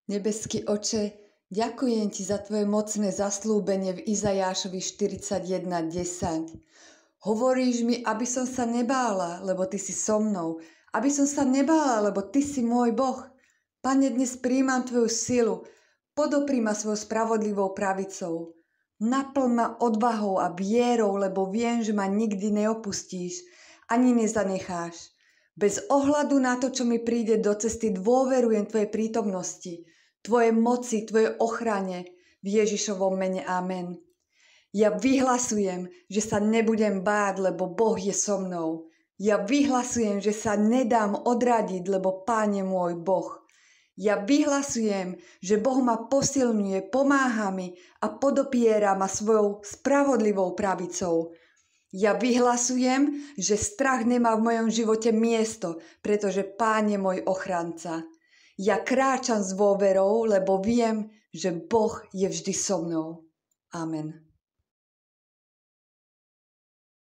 Nebeský Oče, ďakujem Ti za Tvoje mocné zaslúbenie v Izajášovi 41:10. Hovoríš mi, aby som sa nebála, lebo Ty si so mnou. Aby som sa nebála, lebo Ty si môj Boh. Pane, dnes príjmam Tvoju silu. Podopri ma svojou spravodlivou pravicou. Naplň ma odvahou a vierou, lebo viem, že ma nikdy neopustíš, ani nezanecháš. Bez ohľadu na to, čo mi príde do cesty, dôverujem Tvojej prítomnosti, Tvojej moci, Tvojej ochrane, v Ježišovom mene. Amen. Ja vyhlasujem, že sa nebudem báť, lebo Boh je so mnou. Ja vyhlasujem, že sa nedám odradiť, lebo Pán je môj Boh. Ja vyhlasujem, že Boh ma posilňuje, pomáha mi a podopiera ma svojou spravodlivou pravicou. Ja vyhlasujem, že strach nemá v mojom živote miesto, pretože Pán je môj ochranca. Ja kráčam s dôverou, lebo viem, že Boh je vždy so mnou. Amen.